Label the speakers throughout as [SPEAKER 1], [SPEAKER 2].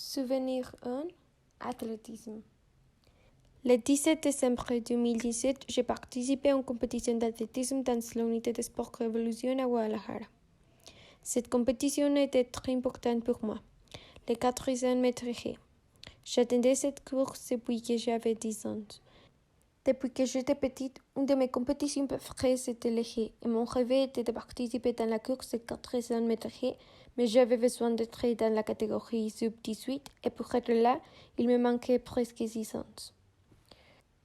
[SPEAKER 1] Souvenir 1, athlétisme. Le 17 décembre 2017, j'ai participé à une compétition d'athlétisme dans l'unité de sport Révolution à Guadalajara. Cette compétition était très importante pour moi. Les 400 mètres haies. J'attendais cette course depuis que j'avais 10 ans. Depuis que j'étais petite, une de mes compétitions préférées c'était les haies, et mon rêve était de participer dans la course de 400 mètres haies, mais j'avais besoin d'être dans la catégorie sub-18, et pour être là, il me manquait presque 6 ans.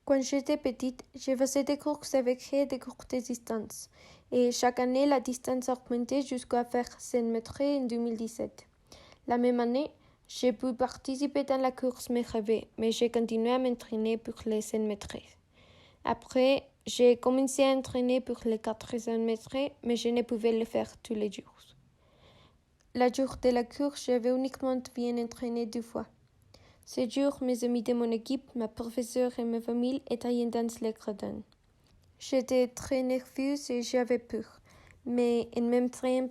[SPEAKER 1] Quand j'étais petite, je faisais des courses avec haies de courtes distances, et chaque année, la distance augmentait jusqu'à faire 100 mètres en 2017. La même année, j'ai pu participer dans la course mes rêves, mais j'ai continué à m'entraîner pour les 100 mètres. Après, j'ai commencé à entraîner pour les 400 mètres, mais je ne pouvais le faire tous les jours. Le jour de la course, j'avais uniquement bien entraîné 2 fois. Ce jour, mes amis de mon équipe, ma professeure et ma famille étaient dans les gradins. J'étais très nerveuse et j'avais peur, mais en même temps,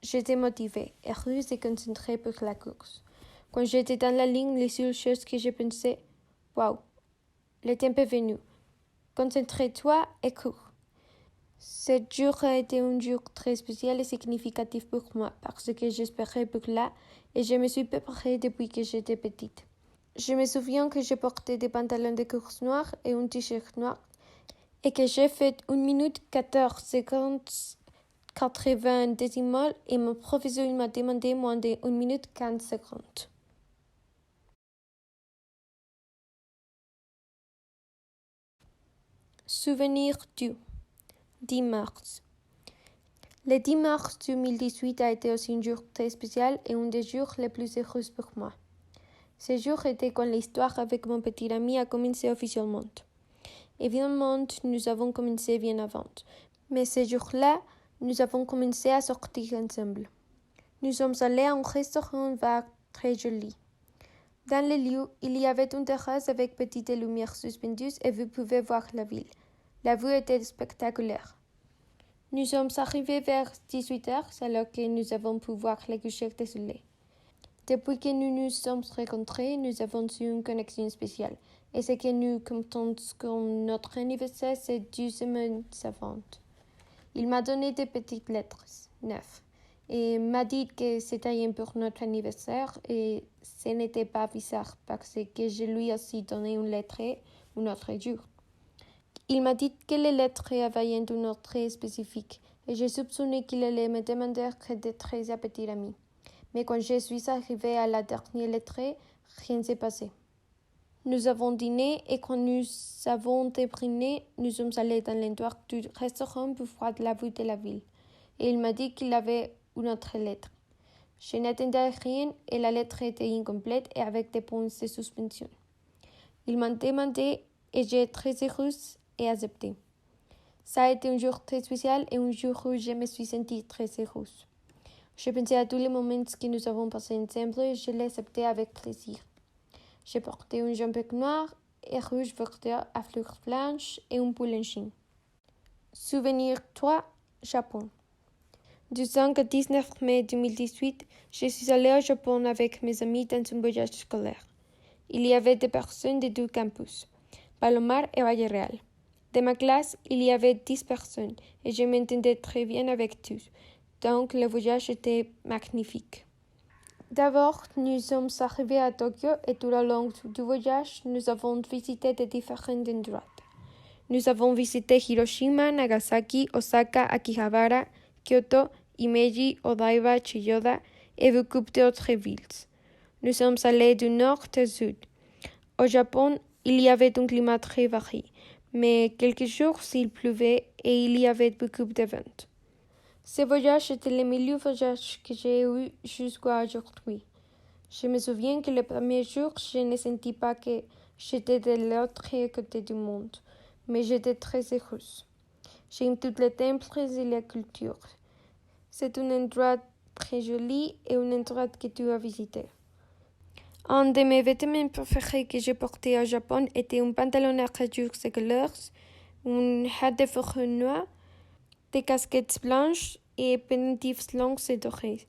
[SPEAKER 1] j'étais motivée, heureuse et concentrée pour la course. Quand j'étais dans la ligne, les seules choses que je pensais, « Wow, le temps est venu. Concentre-toi et cours. » Ce jour a été un jour très spécial et significatif pour moi parce que j'espérais pour là et je me suis préparée depuis que j'étais petite. Je me souviens que je portais des pantalons de course noirs et un t-shirt noir et que j'ai fait 1 minute 14 secondes 80 décimales et mon professeur m'a demandé moins de 1 minute 15 secondes. Souvenir du 10 mars. Le 10 mars 2018 a été aussi un jour très spécial et un des jours les plus heureux pour moi. Ce jour était quand l'histoire avec mon petit ami a commencé officiellement. Évidemment, nous avons commencé bien avant, mais ce jour-là, nous avons commencé à sortir ensemble. Nous sommes allés à un restaurant très joli. Dans le lieu, il y avait une terrasse avec petites lumières suspendues et vous pouvez voir la ville. La vue était spectaculaire. Nous sommes arrivés vers 18h, alors que nous avons pu voir le coucher de soleil. Depuis que nous nous sommes rencontrés, nous avons eu une connexion spéciale. Et ce que nous comptons comme notre anniversaire, c'est 2 semaines avant. Il m'a donné des petites lettres, 9, et m'a dit que c'était pour notre anniversaire et ce n'était pas bizarre parce que je lui ai aussi donné une lettre un autre jour. Il m'a dit que les lettres avaient un ordre spécifique et je soupçonnais qu'il allait me demander d'être sa petite amie. Mais quand je suis arrivée à la dernière lettre, rien ne s'est passé. Nous avons dîné et quand nous avons terminé, nous sommes allés dans l'endroit du restaurant pour voir la vue de la ville. Et il m'a dit qu'il avait une autre lettre. Je n'attendais rien et la lettre était incomplète et avec des points de suspension. Il m'a demandé et j'ai été très heureuse et accepté. Ça a été un jour très spécial et un jour où je me suis sentie très heureuse. Je pensais à tous les moments que nous avons passés ensemble et je l'ai accepté avec plaisir. J'ai porté un jumper noir et rouge vert à fleurs blanches et un pull en chine. Souvenir 3, Japon. Du 5 au 19 mai 2018, je suis allée au Japon avec mes amis dans un voyage scolaire. Il y avait des personnes de 2 campus, Palomar et Valle Real. De ma classe, il y avait 10 personnes et je m'entendais très bien avec tous. Donc, le voyage était magnifique. D'abord, nous sommes arrivés à Tokyo et tout le long du voyage, nous avons visité de différents endroits. Nous avons visité Hiroshima, Nagasaki, Osaka, Akihabara, Kyoto, Himeji, Odaiba, Chiyoda et beaucoup d'autres villes. Nous sommes allés du nord au sud. Au Japon, il y avait un climat très varié, mais quelques jours il pleuvait et il y avait beaucoup de vent. Ce voyage était le meilleur voyage que j'ai eu jusqu'à aujourd'hui. Je me souviens que le premier jour, je ne sentis pas que j'étais de l'autre côté du monde, mais j'étais très heureuse. J'aime tous les temples et la culture. C'est un endroit très joli et un endroit que tu as visité. Un de mes vêtements préférés que j'ai porté au Japon était un pantalon à rayures de couleurs, un hat de fourrure noire, des casquettes blanches et pendentifs longs et dorés.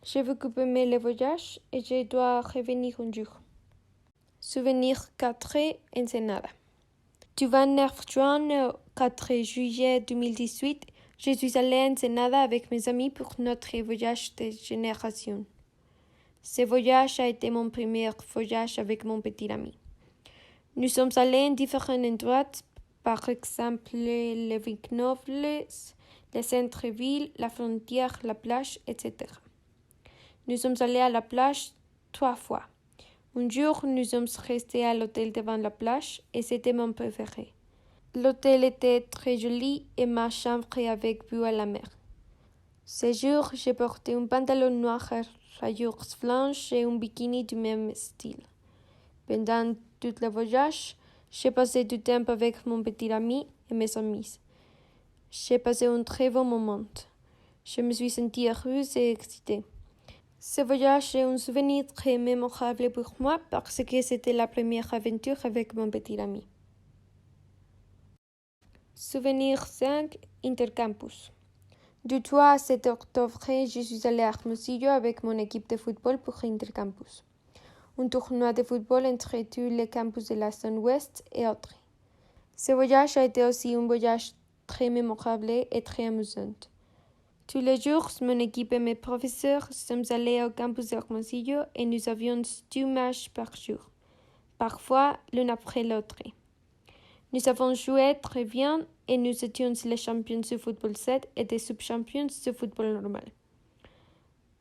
[SPEAKER 1] J'ai beaucoup aimé le voyage et je dois revenir un jour. Souvenir 4, Ensenada. Du 29 juin au 4 juillet 2018, je suis allée à Ensenada avec mes amis pour notre voyage de génération. Ce voyage a été mon premier voyage avec mon petit ami. Nous sommes allés en différents endroits, par exemple les vignobles, le centre-ville, la frontière, la plage, etc. Nous sommes allés à la plage 3 fois. Un jour, nous sommes restés à l'hôtel devant la plage et c'était mon préféré. L'hôtel était très joli et ma chambre avec vue à la mer. Ce jour, j'ai porté un pantalon noir à rayures blanches et un bikini du même style. Pendant tout le voyage, j'ai passé du temps avec mon petit ami et mes amis. J'ai passé un très bon moment. Je me suis sentie heureuse et excitée. Ce voyage est un souvenir très mémorable pour moi parce que c'était la première aventure avec mon petit ami. Souvenir 5, Intercampus. Du 3 à 7 octobre, je suis allée à Hermosillo avec mon équipe de football pour Intercampus. Un tournoi de football entre tous les campus de la zone ouest et autres. Ce voyage a été aussi un voyage très mémorable et très amusant. Tous les jours, mon équipe et mes professeurs sommes allés au campus d'Hermosillo et nous avions 2 matchs par jour, parfois l'un après l'autre. Nous avons joué très bien et nous étions les champions de football 7 et des sub-champions de football normal.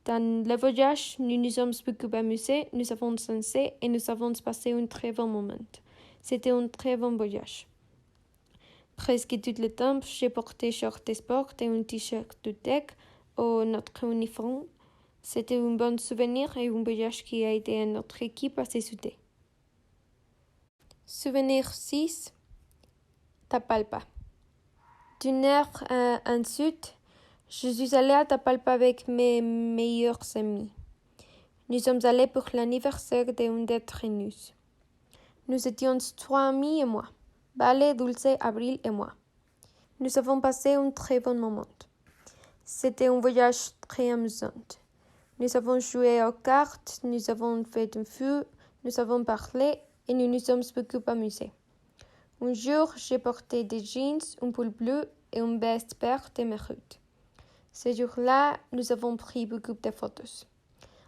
[SPEAKER 1] Dans le voyage, nous nous sommes beaucoup amusés, nous avons dansé et nous avons passé un très bon moment. C'était un très bon voyage. Presque tout le temps, j'ai porté short de sport et un t-shirt de tech ou notre uniforme. C'était un bon souvenir et un voyage qui a aidé notre équipe à se souder. Souvenir 6, Tapalpa. Du nord en sud, je suis allée à Tapalpa avec mes meilleurs amis. Nous sommes allés pour l'anniversaire d'un d'entre nous. Nous étions 3 amis et moi. Vale, Dulce, Abril et moi. Nous avons passé un très bon moment. C'était un voyage très amusant. Nous avons joué aux cartes, nous avons fait un feu, nous avons parlé et nous nous sommes beaucoup amusés. Un jour, j'ai porté des jeans, un pull bleu et une veste verte émeraude. Ce jour-là, nous avons pris beaucoup de photos.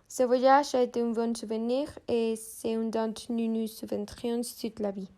[SPEAKER 1] Ce voyage a été un bon souvenir et c'est un dont nous nous souviendrons toute la vie.